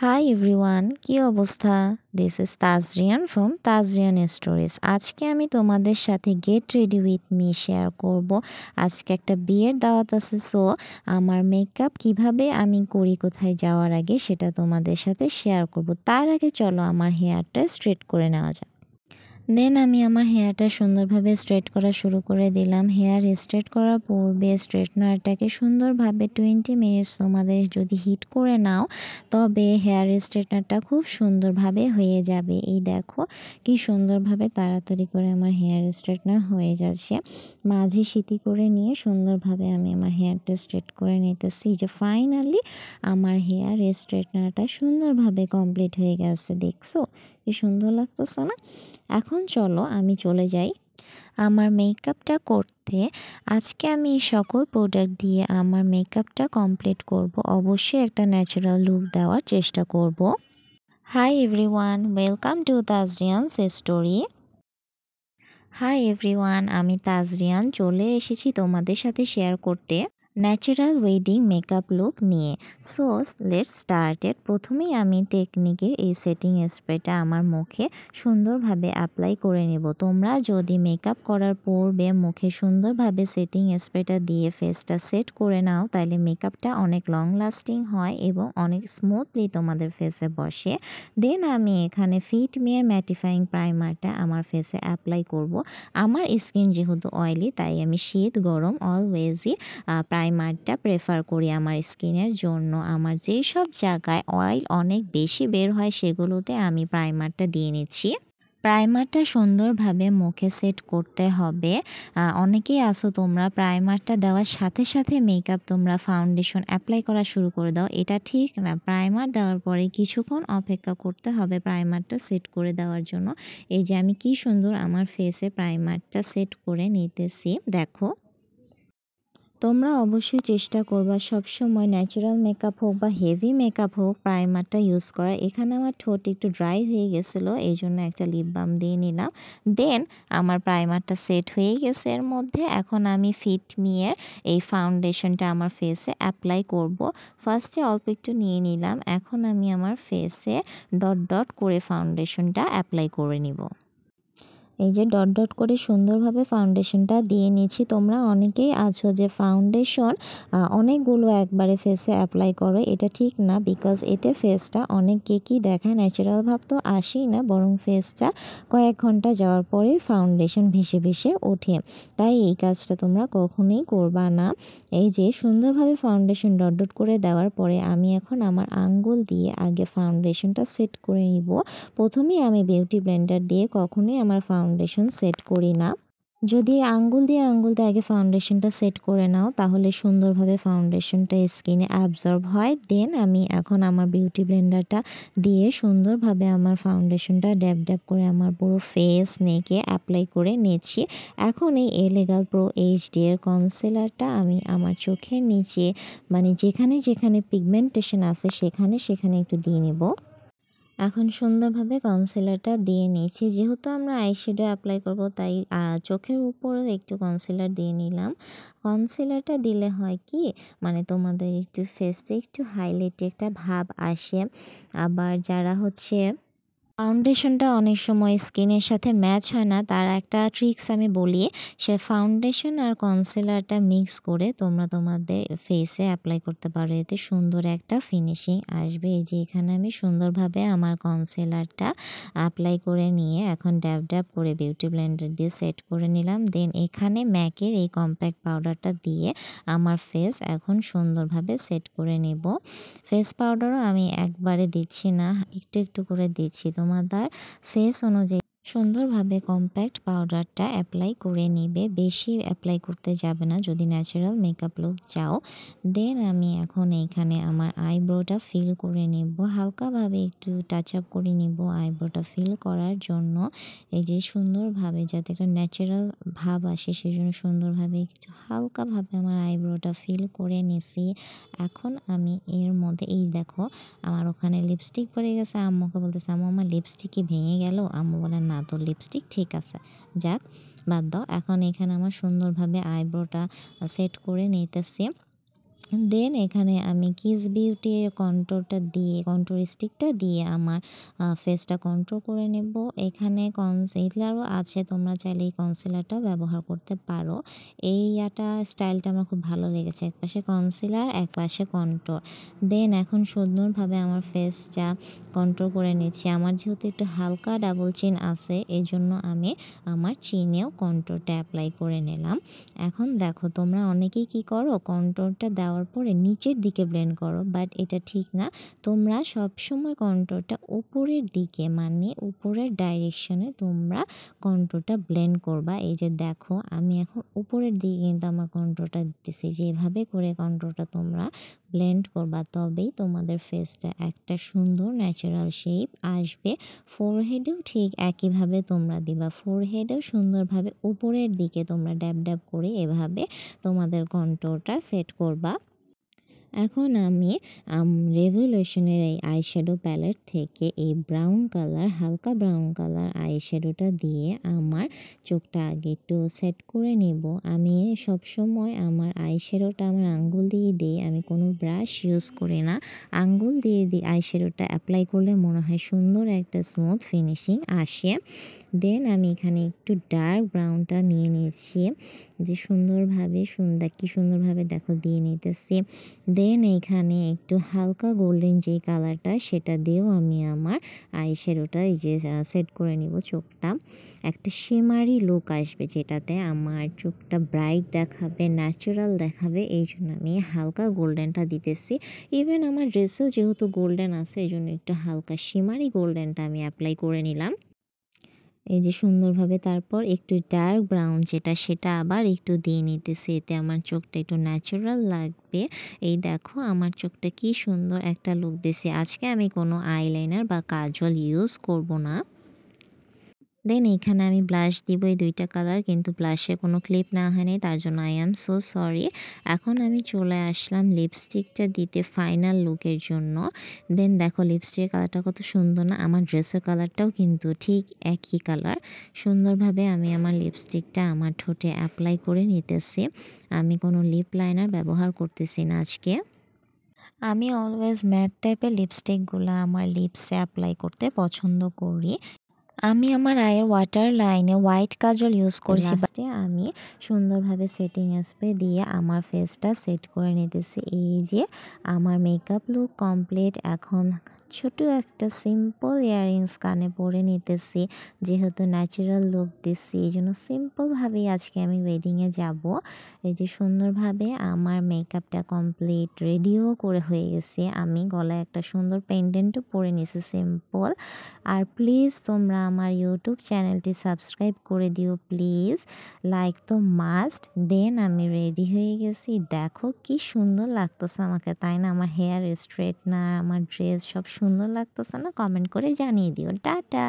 High everyone, কি অবস্থা? This is Tazrian from Tazrian stories. আজকে আমি তোমাদের সাথে get ready with me share করব। আজকে একটা বিয়ের দাওয়াত আছে, সো আমার মেকআপ কিভাবে আমি করি কোথায় যাওয়ার আগে সেটা তোমাদের সাথে শেয়ার করব। তার আগে চলো আমার হেয়ারটা স্ট্রেট করে নেওয়া যাক। দেন আমি আমার হেয়ারটা সুন্দরভাবে স্ট্রেট করা শুরু করে দিলাম। হেয়ার স্ট্রেট করার পূর্বে স্ট্রেটনারটাকে সুন্দরভাবে 20 মিনিটস তোমাদের যদি হিট করে নাও, তবে হেয়ার স্ট্রেটনারটা খুব সুন্দরভাবে হয়ে যাবে। এই দেখো কি সুন্দরভাবে তাড়াতাড়ি করে আমার হেয়ার স্ট্রেটনার হয়ে যাচ্ছে। মাঝে সিটি করে নিয়ে সুন্দরভাবে আমি আমার হেয়ারটা স্ট্রেট করে নিতেছি। যে ফাইনালি আমার হেয়ার স্ট্রেটনারটা সুন্দরভাবে কমপ্লিট হয়ে গেছে। দেখছো কি সুন্দর লাগতেছে না? এখন চলো আমি চলে যাই আমার মেকআপটা করতে। আজকে আমি এই সকল প্রোডাক্ট দিয়ে আমার মেকআপটা কমপ্লিট করব। অবশ্যই একটা ন্যাচারাল লুক দেওয়ার চেষ্টা করব। Hi everyone, welcome to Tazrian's story. Hi everyone, আমি তাজরিয়ান চলে এসেছি তোমাদের সাথে শেয়ার করতে ন্যাচারাল ওয়েডিং মেকআপ লুক নিয়ে। So let's started. প্রথমেই আমি টেকনিকের এই সেটিং স্প্রেটা আমার মুখে সুন্দরভাবে অ্যাপ্লাই করে নেব। তোমরা যদি মেকআপ করার পূর্বে মুখে সুন্দরভাবে সেটিং স্প্রেটা দিয়ে ফেসটা সেট করে নাও, তাহলে মেকআপটা অনেক লং লাস্টিং হয় এবং অনেক স্মুথলি তোমাদের ফেসে বসে। দেন আমি এখানে ফিট মিয়ের ম্যাটিফাইং প্রাইমারটা আমার ফেসে অ্যাপ্লাই করব। আমার স্কিন যেহেতু অয়েলি, তাই আমি শীত গরম অলওয়েজই প্রাইমারটা প্রেফার করি আমার স্কিনের জন্য। আমার যেই সব জায়গায় অয়েল অনেক বেশি বের হয় সেগুলোতে আমি প্রাইমারটা দিয়ে নিচ্ছি। প্রাইমারটা সুন্দরভাবে মুখে সেট করতে হবে। অনেকেই আছো তোমরা প্রাইমারটা দেওয়ার সাথে সাথে মেকআপ তোমরা ফাউন্ডেশন অ্যাপ্লাই করা শুরু করে দাও। এটা ঠিক না। প্রাইমার দেওয়ার পরে কিছুক্ষণ অপেক্ষা করতে হবে প্রাইমারটা সেট করে দেওয়ার জন্য। এই যে আমি কি সুন্দর আমার ফেসে প্রাইমারটা সেট করে নিতেছি, দেখো। তোমরা অবশ্যই চেষ্টা করবা সবসময় ন্যাচারাল মেকআপ হোক বা হেভি মেকআপ হোক প্রাইমারটা ইউজ করার। এখানে আমার ঠোঁট একটু ড্রাই হয়ে গেছিলো, এই জন্য একটা লিপ বাম দিয়ে নিলাম। দেন আমার প্রাইমারটা সেট হয়ে গেছে এর মধ্যে। এখন আমি ফিট মিয়ের এই ফাউন্ডেশনটা আমার ফেসে অ্যাপ্লাই করব। ফার্স্টে অল্প একটু নিয়ে নিলাম। এখন আমি আমার ফেসে ডট ডট করে ফাউন্ডেশনটা অ্যাপ্লাই করে নিব। এই যে ডট ডট করে সুন্দরভাবে ফাউন্ডেশনটা দিয়ে নিচ্ছি। তোমরা অনেকেই আছো যে ফাউন্ডেশন অনেকগুলো একবারে ফেসে অ্যাপ্লাই করো, এটা ঠিক না। বিকজ এতে ফেসটা অনেক কেকি দেখায়, ন্যাচারাল ভাব তো আসেই না, বরং ফেসটা কয়েক ঘন্টা যাওয়ার পরে ফাউন্ডেশন ভেসে ভেসে ওঠে। তাই এই কাজটা তোমরা কখনোই করবা না। এই যে সুন্দরভাবে ফাউন্ডেশন ডট ডট করে দেওয়ার পরে আমি এখন আমার আঙ্গুল দিয়ে আগে ফাউন্ডেশনটা সেট করে নিব। প্রথমেই আমি বিউটি ব্লেন্ডার দিয়ে কখনোই আমার ফাউন্ডেশন সেট করি না। যদি আঙ্গুল দিয়ে আগে ফাউন্ডেশনটা সেট করে নাও, তাহলে সুন্দরভাবে ফাউন্ডেশনটা স্কিনে অ্যাবজর্ব হয়। দেন আমি এখন আমার বিউটি ব্লেন্ডারটা দিয়ে সুন্দরভাবে আমার ফাউন্ডেশনটা ড্যাব ড্যাব করে আমার পুরো ফেস নেকে অ্যাপ্লাই করে নিচ্ছি। এখন এই এলেগাল প্রো এইচডি এর কনসিলারটা আমি আমার চোখের নিচে, মানে যেখানে যেখানে পিগমেন্টেশন আছে সেখানে সেখানে একটু দিয়ে নেব। এখন সুন্দরভাবে কনসিলারটা দিয়ে নিয়েছি। যেহেতু আমরা আইশ্যাডো অ্যাপ্লাই করব, তাই চোখের উপরেও একটু কনসিলার দিয়ে নিলাম। কনসিলারটা দিলে হয় কি, মানে তোমাদের একটু ফেসে একটু হাইলাইট একটা ভাব আসে। আবার যারা হচ্ছে ফাউন্ডেশনটা অনেক সময় স্কিনের সাথে ম্যাচ হয় না, তার একটা ট্রিক্স আমি বলি। সে ফাউন্ডেশন আর কনসিলারটা মিক্স করে তোমরা তোমাদের ফেসে অ্যাপ্লাই করতে পারো, এতে সুন্দর একটা ফিনিশিং আসবে। এই যে এখানে আমি সুন্দরভাবে আমার কনসিলারটা অ্যাপ্লাই করে নিয়ে এখন ড্যাব ড্যাব করে বিউটি ব্লেন্ডার দিয়ে সেট করে নিলাম। দেন এখানে ম্যাকের এই কম্প্যাক্ট পাউডারটা দিয়ে আমার ফেস এখন সুন্দরভাবে সেট করে নেব। ফেস পাউডারও আমি একবারে দিচ্ছি না, একটু একটু করে দিচ্ছি। তোমাদের ফেস অনুযায়ী সুন্দরভাবে কম্প্যাক্ট পাউডারটা অ্যাপ্লাই করে নিবে, বেশি অ্যাপ্লাই করতে যাবে না যদি ন্যাচারাল মেকআপ লুক চাও। দেন আমি এখন এইখানে আমার আইব্রোটা ফিল করে নেব, হালকাভাবে একটু টাচ আপ করে নিব আইব্রোটা ফিল করার জন্য। এই যে সুন্দরভাবে যাতে একটা ন্যাচারাল ভাব আসে, সেই জন্য সুন্দরভাবে একটু হালকাভাবে আমার আইব্রোটা ফিল করে নিছি। এখন আমি এর মধ্যে এই দেখো আমার ওখানে লিপস্টিক পড়ে গেছে। আম্মুকে বলতেছে, আম্মু আমার লিপস্টিক কি ভেঙে গেল? আম্মু বলে, না তোর লিপস্টিক ঠিক আছে, যাক বাদ দাও। এখন এখানে আমার সুন্দরভাবে আইব্রোটা সেট করে নিতেছি। দেন এখানে আমি কিস বিউটির কন্ট্রোর স্টিকটা দিয়ে আমার ফেসটা কন্ট্রোল করে নেব। এখানে কনসিলারও আছে, তোমরা চাইলে এই কনসিলারটাও ব্যবহার করতে পারো। এই স্টাইলটা আমার খুব ভালো লেগেছে, একপাশে কনসিলার একপাশে কন্ট্রোর। দেন এখন সুন্দরভাবে আমার ফেসটা কন্ট্রোল করে নিচ্ছি। আমার যেহেতু একটু হালকা ডাবল চিন আছে, এই জন্য আমি আমার চিনেও কন্ট্রোরটা অ্যাপ্লাই করে নিলাম। এখন দেখো, তোমরা অনেকেই কি করো, কন্ট্রোরটা দেওয়ার পরে নিচের দিকে ব্লেন্ড করো, বাট এটা ঠিক না। তোমরা সবসময় কন্ট্রোরটা উপরের দিকে, মানে উপরের ডাইরেকশনে তোমরা কন্ট্রোরটা ব্লেন্ড করবা। এই যে দেখো, আমি এখন উপরের দিকে কিন্তু আমার কন্ট্রোরটা দিতেছি। যেভাবে করে কন্ট্রোরটা তোমরা ব্লেন্ড করবা, তবেই তোমাদের ফেসটা একটা সুন্দর ন্যাচারাল শেপ আসবে। ফোরহেডেও ঠিক একইভাবে তোমরা দিবা। ফোরহেডেও সুন্দরভাবে উপরের দিকে তোমরা ড্যাব ড্যাব করে এভাবে তোমাদের কন্ট্রোরটা সেট করবা। এখন আমি রেভলিউশনের এই আইশ্যাডো প্যালেট থেকে এই হালকা ব্রাউন কালার আইশ্যাডোটা দিয়ে আমার চোখটা আগে একটু সেট করে নেব। আমি সবসময় আমার আইশ্যাডোটা আমার আঙ্গুল দিয়ে দিই, আমি কোনো ব্রাশ ইউজ করি না। আঙ্গুল দিয়ে আইশ্যাডোটা অ্যাপ্লাই করলে মনে হয় সুন্দর একটা স্মুথ ফিনিশিং আসে। দেন আমি এখানে একটু ডার্ক ব্রাউনটা নিয়ে নিয়েছি, যে সুন্দরভাবে দেখো দিয়ে নিতেছি। দেন এইখানে একটু হালকা গোল্ডেন যে কালারটা, সেটা দিয়েও আমি আমার আইশ্যাডোটা এই যে সেট করে নিব। চোখটা একটা শিমারি লুক আসবে, যেটাতে আমার চোখটা ব্রাইট দেখাবে, ন্যাচারাল দেখাবে। এই জন্য আমি হালকা গোল্ডেনটা দিতেছি। ইভেন আমার ড্রেসেও যেহেতু গোল্ডেন আছে, এই জন্য একটু হালকা শিমারি গোল্ডেনটা আমি অ্যাপ্লাই করে নিলাম। এই যে সুন্দরভাবে তারপর একটু ডার্ক ব্রাউন সেটা আবার একটু দিয়ে নিতেছি, এতে আমার চোখটা একটু ন্যাচারাল লাগবে। এই দেখো আমার চোখটা কি সুন্দর একটা লুক দিছে। আজকে আমি কোনো আইলাইনার বা কাজল ইউজ করব না। দেন এখানে আমি ব্লাশ দিব, এই দুইটা কালার, কিন্তু ব্লাশে কোনো ক্লিপ না হয়নি, তার জন্য আই অ্যাম সো সরি। এখন আমি চলে আসলাম লিপস্টিকটা দিতে ফাইনাল লুকের জন্য। দেন দেখো লিপস্টিকের কালারটা কত সুন্দর না, আমার ড্রেসের কালারটাও কিন্তু ঠিক একই কালার। সুন্দরভাবে আমি আমার লিপস্টিকটা আমার ঠোঁটে অ্যাপ্লাই করে নিতেছি। আমি কোনো লিপ লাইনার ব্যবহার করতেছি না আজকে। আমি অলওয়েজ ম্যাট টাইপের লিপস্টিকগুলো আমার লিপসে অ্যাপ্লাই করতে পছন্দ করি। আমি আমার আইয়ের ওয়াটার লাইনে হোয়াইট কাজল ইউজ করছি। লাস্টে আমি সুন্দরভাবে সেটিং স্প্রে দিয়ে আমার ফেসটা সেট করে নিতেছি। এই যে আমার মেকআপ লুক কমপ্লিট। এখন ছোট একটা সিম্পল ইয়াররিংস কানে পরে নিতেছি, যেহেতু ন্যাচারাল লুক দিচ্ছি, এই জন্য সিম্পলভাবেই আজকে আমি ওয়েডিংয়ে যাব। এই যে সুন্দরভাবে আমার মেকআপটা কমপ্লিট, রেডিও করে হয়ে গেছে। আমি গলায় একটা সুন্দর পেন্ডেন্টও পরে নিছি সিম্পল। আর প্লিজ তোমরা আমার ইউটিউব চ্যানেলটি সাবস্ক্রাইব করে দিও প্লিজ, লাইক তো মাস্ট। দেন আমি রেডি হয়ে গেছি, দেখো কি সুন্দর লাগতেছে আমাকে, তাই না? আমার হেয়ার স্ট্রেটনার, আমার ড্রেস সব সুন্দর লাগতেছে না? কমেন্ট করে জানিয়ে দিও। টাটা।